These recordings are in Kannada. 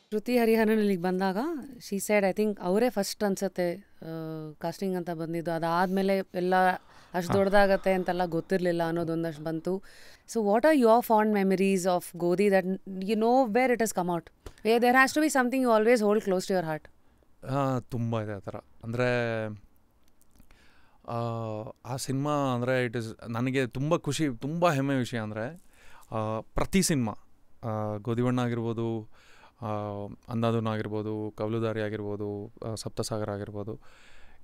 ಶ್ರುತಿ ಹರಿಹರನ್ ಇಲ್ಲಿಗೆ ಬಂದಾಗ ಶಿ ಸೈಡ್ ಐ ಥಿಂಕ್ ಅವರೇ ಫಸ್ಟ್ ಅನ್ಸುತ್ತೆ ಕಾಸ್ಟಿಂಗ್ ಅಂತ ಬಂದಿದ್ದು. ಅದಾದಮೇಲೆ ಎಲ್ಲ ಅಷ್ಟು ದೊಡ್ಡದಾಗತ್ತೆ ಅಂತೆಲ್ಲ ಗೊತ್ತಿರಲಿಲ್ಲ ಅನ್ನೋದೊಂದಷ್ಟು ಬಂತು. So what are your fond memories of Godhi that you know where it is come out? There has to be something you always hold close to your heart. ತುಂಬ ಇದೆ ಆ ಥರ. ಅಂದರೆ ಆ ಸಿನಿಮಾ ಅಂದರೆ ಇಟ್ ಇಸ್ ನನಗೆ ತುಂಬ ಖುಷಿ, ತುಂಬ ಹೆಮ್ಮೆ ವಿಷಯ ಅಂದರೆ ಪ್ರತಿ ಸಿನಿಮಾ ಗೋಧಿವಣ್ಣ ಆಗಿರ್ಬೋದು, ಅಂದಾಧುನ್ ಆಗಿರ್ಬೋದು, ಕವಲುದಾರಿ ಆಗಿರ್ಬೋದು, ಸಪ್ತಸಾಗರ ಆಗಿರ್ಬೋದು,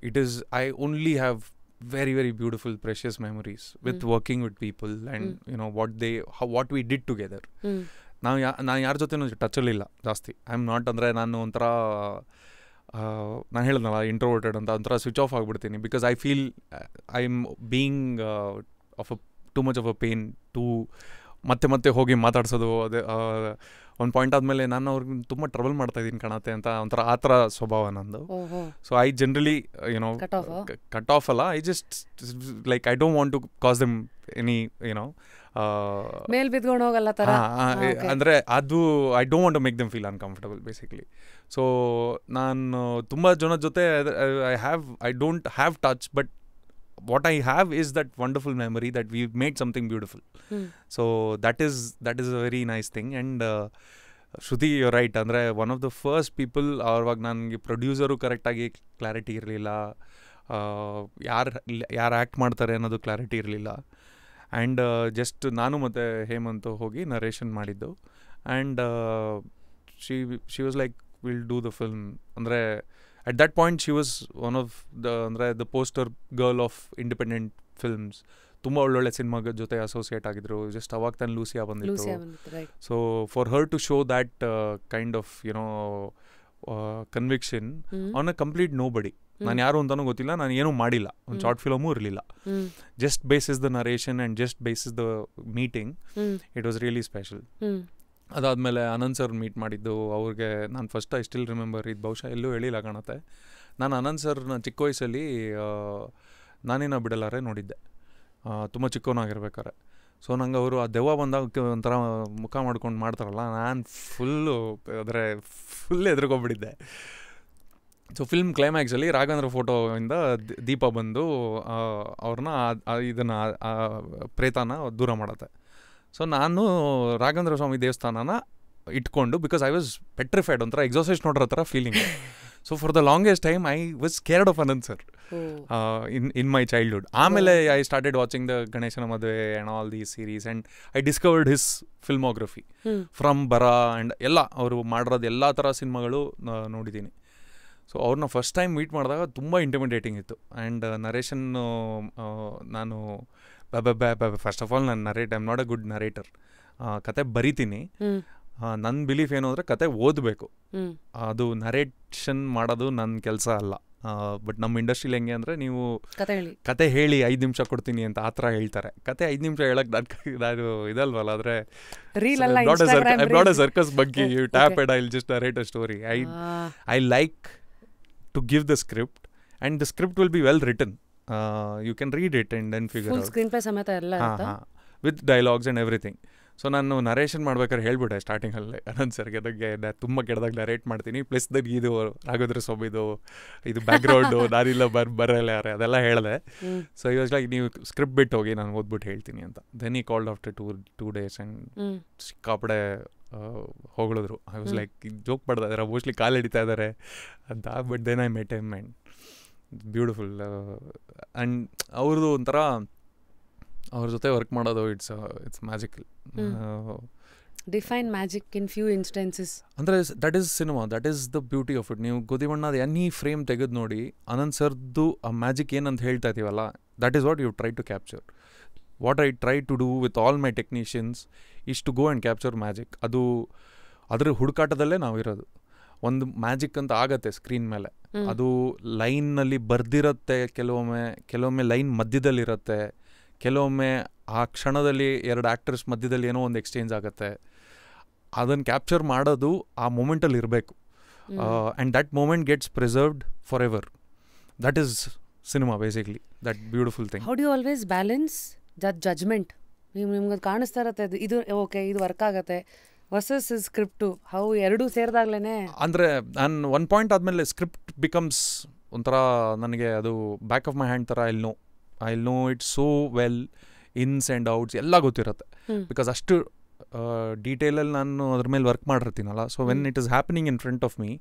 it is I only have very very beautiful precious memories with working with people and you know what we did together. ನಾನು ಯಾರ ಜೊತೆನೂ ಟಚಲ್ಲಿಲ್ಲ ಜಾಸ್ತಿ. ಐ ಆಮ್ ನಾಟ್, ಅಂದರೆ ನಾನು ಒಂಥರ ನಾನು ಹೇಳಿದ್ನಲ್ಲ ಇಂಟ್ರೋವರ್ಟೆಡ್ ಅಂತ, ಒಂಥರ ಸ್ವಿಚ್ ಆಫ್ ಆಗಿಬಿಡ್ತೀನಿ. Because I feel I am being of a too much of a pain to ಮತ್ತೆ ಹೋಗಿ ಮಾತಾಡ್ಸೋದು. ಅದೇ ಒಂದು ಪಾಯಿಂಟ್ ಆದಮೇಲೆ ನಾನು ಅವ್ರಿಗೆ ತುಂಬ ಟ್ರಬಲ್ ಮಾಡ್ತಾಯಿದ್ದೀನಿ ಕಾಣತ್ತೆ ಅಂತ ಒಂಥರ ಆ ಥರ ಸ್ವಭಾವ ನಂದು. So I generally you know cut off ಅಲ್ಲ, I just like I don't want to cause them any you know ಮೇಲ್ ಬಿದ್ಕೊಂಡು ಹೋಗಲ್ಲ ಥರ. ಅಂದರೆ ಅದು I don't want to make them feel uncomfortable basically. So ನಾನು ತುಂಬ ಜನದ ಜೊತೆ I don't have touch, but what I have is that wonderful memory that we've made something beautiful. So that is a very nice thing. And Shruti, you're right, andre one of the first people avarವಾಗ ನನಗೆ ಪ್ರೊಡ್ಯೂಸರು ಕರೆಕ್ಟಾಗಿ ಕ್ಲಾರಿಟಿ ಇರಲಿಲ್ಲ, ಯಾರು ಆ್ಯಕ್ಟ್ ಮಾಡ್ತಾರೆ ಅನ್ನೋದು ಕ್ಲಾರಿಟಿ ಇರಲಿಲ್ಲ. ಆ್ಯಂಡ್ ಜಸ್ಟ್ ನಾನು ಮತ್ತು ಹೇಮಂತ್ ಹೋಗಿ ನರೇಷನ್ ಮಾಡಿದ್ದು. And she was like will do the film. ಅಂದರೆ at that point she was one of the poster girl of independent films. ತುಂಬ ಒಳ್ಳೊಳ್ಳೆ ಸಿನಿಮಾ ಜೊತೆ ಅಸೋಸಿಯೇಟ್ ಆಗಿದ್ರು. ಜಸ್ಟ್ ಅವಾಗ ತಾನು ಲೂಸಿಯಾ ಬಂದಿತ್ತು. So for her to show that kind of you know conviction on a complete nobody. ನಾನು ಯಾರು ಅಂತಲೂ ಗೊತ್ತಿಲ್ಲ, ನಾನು ಏನೂ ಮಾಡಿಲ್ಲ, ಒಂದು ಶಾರ್ಟ್ ಫಿಲಮೂ ಇರಲಿಲ್ಲ. Just basis the narration and just basis the meeting, it was really special. ಅದಾದಮೇಲೆ ಅನಂತ್ ಸರ್ ಮೀಟ್ ಮಾಡಿದ್ದು. ಅವ್ರಿಗೆ ನಾನು ಫಸ್ಟ್ ಐ ಸ್ಟಿಲ್ ರಿಮೆಂಬರ್, ಇದು ಬಹುಶಃ ಎಲ್ಲೂ ಹೇಳಿಲ್ಲ ಕಾಣುತ್ತೆ, ನಾನು ಅನಂತ್ ಸರ್ನ ಚಿಕ್ಕ ವಯಸ್ಸಲ್ಲಿ ನಾನೇನೋ ಬಿಡಲಾರೆ ನೋಡಿದ್ದೆ, ತುಂಬ ಚಿಕ್ಕವನಾಗಿರ್ಬೇಕಾರೆ. ಸೊ ನಂಗೆ ಅವರು ಆ ದೆವ್ವ ಬಂದಾಗ ಒಂಥರ ಮುಖ ಮಾಡ್ಕೊಂಡು ಮಾಡ್ತಾರಲ್ಲ, ನಾನು ಫುಲ್ ಎದುರ್ಕೊಂಡ್ಬಿಟ್ಟಿದ್ದೆ. ಸೊ ಫಿಲ್ಮ್ ಕ್ಲೈಮ್ಯಾಕ್ಸಲ್ಲಿ ರಾಘವೇಂದ್ರ ಫೋಟೋಯಿಂದ ದೀಪ ಬಂದು ಅವ್ರನ್ನ ಇದನ್ನು ಪ್ರೇತಾನ ದೂರ ಮಾಡುತ್ತೆ. ಸೊ ನಾನು ರಾಘವೇಂದ್ರ ಸ್ವಾಮಿ ದೇವಸ್ಥಾನನ ಇಟ್ಕೊಂಡು, ಬಿಕಾಸ್ ಐ ವಾಸ್ ಪೆಟ್ರಿಫೈಡ್, ಒಂಥರ ಎಕ್ಸಾಸೈಸ್ ನೋಡ್ರೋ ಥರ feeling. So for the longest time I was scared of Anant sir in my childhood. ಆಮೇಲೆ ಐ ಸ್ಟಾರ್ಟೆಡ್ ವಾಚಿಂಗ್ ದ ಗಣೇಶನ ಮದುವೆ and all these series and I discovered his filmography from Bara and ಎಲ್ಲ ಅವರು ಮಾಡಿರೋದು ಎಲ್ಲ ಥರ ಸಿನಿಮಾಗಳು ನೋಡಿದ್ದೀನಿ. ಸೊ ಅವ್ರನ್ನ ಫಸ್ಟ್ ಟೈಮ್ ಮೀಟ್ ಮಾಡಿದಾಗ ತುಂಬ ಇಂಟಿಮಿಡೇಟಿಂಗ್ ಇತ್ತು. ಆ್ಯಂಡ್ ನರೇಷನ್ ನಾನು ಫಸ್ಟ್ ಆಫ್ ಆಲ್ ನಾನು I am not a good narrator. ಕತೆ ಬರಿತೀನಿ, ನನ್ನ ಬಿಲೀಫ್ ಏನು ಅಂದರೆ ಕತೆ ಓದಬೇಕು, ಅದು ನರೇಷನ್ ಮಾಡೋದು ನನ್ನ ಕೆಲಸ ಅಲ್ಲ. ಬಟ್ ನಮ್ಮ ಇಂಡಸ್ಟ್ರಿಲಿ ಹೆಂಗೆ ಅಂದರೆ ನೀವು ಕತೆ ಹೇಳಿ 5 ನಿಮಿಷ ಕೊಡ್ತೀನಿ ಅಂತ ಆ ಥರ ಹೇಳ್ತಾರೆ. ಕತೆ 5 ನಿಮಿಷ ಹೇಳಕ್ಕೆ ನಾನು ಇದಲ್ವಲ್ಲ, ಆದರೆ ನಾಟ್ ಅ ಸರ್ಕಸ್ ಬಗ್ಗೆ you tap it, I will just narrate a story. I like to give the script and the script will be well written. You can read it and then figure out. Full screenplay ಸಮೇತ ಎಲ್ಲ ಇರುತ್ತಾ? with dialogues and everything. So ನಾನು ನರೇಷನ್ ಮಾಡ್ಬೇಕಾದ್ರೆ ಹೇಳ್ಬಿಟ್ಟೆ ಸ್ಟಾರ್ಟಿಂಗಲ್ಲಿ ಅನಂತ್ ಸರ್ಗೆ, ಅದಕ್ಕೆ ತುಂಬ ಕೆಟ್ಟದಾಗ ನರೇಟ್ ಮಾಡ್ತೀನಿ, ಪ್ಲಸ್ ದಟ್ ಇದು ರಾಘವೇಂದ್ರ ಸ್ವಾಮಿದು ಇದು ಬ್ಯಾಕ್ಗ್ರೌಂಡು ನಾನಿಲ್ಲ ಬರಲ್ಲ ಯಾರೇ ಅದೆಲ್ಲ ಹೇಳಿದೆ. ಸೊ ಈ ವಾಸ್ ಲೈಕ್ ನೀವು ಸ್ಕ್ರಿಪ್ಟ್ ಬಿಟ್ಟು ಹೋಗಿ ನಾನು ಓದ್ಬಿಟ್ಟು ಹೇಳ್ತೀನಿ ಅಂತ. Then he called after 2 days and ಸಿಕ್ಕಾಪಡೆ ಹೊಗಳಿದ್ರು. ಐ ವಾಸ್ ಲೈಕ್ ಜೋಕ್ ಮಾಡ್ತಾ ಇದ್ದಾರೆ, ಮೋಸ್ಟ್ಲಿ ಕಾಲು ಹಿಡಿತಾ ಇದ್ದಾರೆ ಅಂತ. But then I met him and beautiful. And ಅವ್ರದ್ದು ಒಂಥರ ಅವ್ರ ಜೊತೆ ವರ್ಕ್ ಮಾಡೋದು it's magical. Define magic in few instances. ಅಂದರೆ that is cinema, that is the beauty of it. ನೀವು ಗೋಧಿವಣ್ಣದ ಎನಿ ಫ್ರೇಮ್ ತೆಗೆದು ನೋಡಿ, ಅನಂತ್ ಸರ್ದು ಆ ಮ್ಯಾಜಿಕ್ ಏನಂತ ಹೇಳ್ತಾ ಇದ್ದೀವಲ್ಲ, that is what you try to capture. What I try to do with all my technicians is to go and capture magic. ಅದು ಅದರ ಹುಡುಕಾಟದಲ್ಲೇ ನಾವಿರೋದು. ಒಂದು ಮ್ಯಾಜಿಕ್ ಅಂತ ಆಗತ್ತೆ ಸ್ಕ್ರೀನ್ ಮೇಲೆ, ಅದು ಲೈನ್ನಲ್ಲಿ ಬರ್ದಿರುತ್ತೆ, ಕೆಲವೊಮ್ಮೆ ಲೈನ್ ಮಧ್ಯದಲ್ಲಿರುತ್ತೆ, ಕೆಲವೊಮ್ಮೆ ಆ ಕ್ಷಣದಲ್ಲಿ 2 ಆ್ಯಕ್ಟರ್ಸ್ ಮಧ್ಯದಲ್ಲಿ ಏನೋ ಒಂದು ಎಕ್ಸ್ಚೇಂಜ್ ಆಗುತ್ತೆ. ಅದನ್ನು ಕ್ಯಾಪ್ಚರ್ ಮಾಡೋದು ಆ ಮೂಮೆಂಟಲ್ಲಿ ಇರಬೇಕು. And that moment gets preserved forever. That is cinema basically, that beautiful thing. How do you always balance that judgment ನಿಮ್ಗೆ ಅದು ಕಾಣಿಸ್ತಾ ಇರತ್ತೆ ಇದು ಓಕೆ ಇದು ವರ್ಕ್ ಆಗತ್ತೆ ವರ್ಸಸ್ ಸ್ಕ್ರಿಪ್ಟು ಹೌ ಎರಡೂ ಸೇರಿದಾಗ್ಲೇ. ಅಂದರೆ ನಾನು ಒನ್ ಪಾಯಿಂಟ್ ಆದಮೇಲೆ ಸ್ಕ್ರಿಪ್ಟ್ ಬಿಕಮ್ಸ್ ಒಂಥರ ನನಗೆ ಅದು ಬ್ಯಾಕ್ ಆಫ್ ಮೈ ಹ್ಯಾಂಡ್ ಥರ I know it so well, ins and outs ಎಲ್ಲ ಗೊತ್ತಿರುತ್ತೆ. ಬಿಕಾಸ್ ಅಷ್ಟು ಡೀಟೇಲಲ್ಲಿ ನಾನು ಅದ್ರ ಮೇಲೆ ವರ್ಕ್ ಮಾಡಿರ್ತೀನಲ್ಲ. So when it is happening in front of me,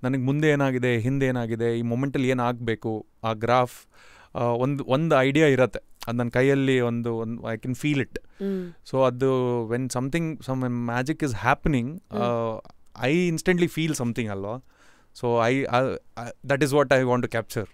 ನನಗೆ ಮುಂದೆ ಏನಾಗಿದೆ, ಹಿಂದೆ ಏನಾಗಿದೆ, ಈ ಮೊಮೆಂಟಲ್ಲಿ ಏನಾಗಬೇಕು, ಆ ಗ್ರಾಫ್ ಒಂದು ಐಡಿಯಾ ಇರುತ್ತೆ. ಅದು ನನ್ನ ಕೈಯಲ್ಲಿ ಒಂದು I can feel it. So ಅದು when some magic is happening, I instantly feel something ಅಲ್ವಾ. So that is what I want to capture.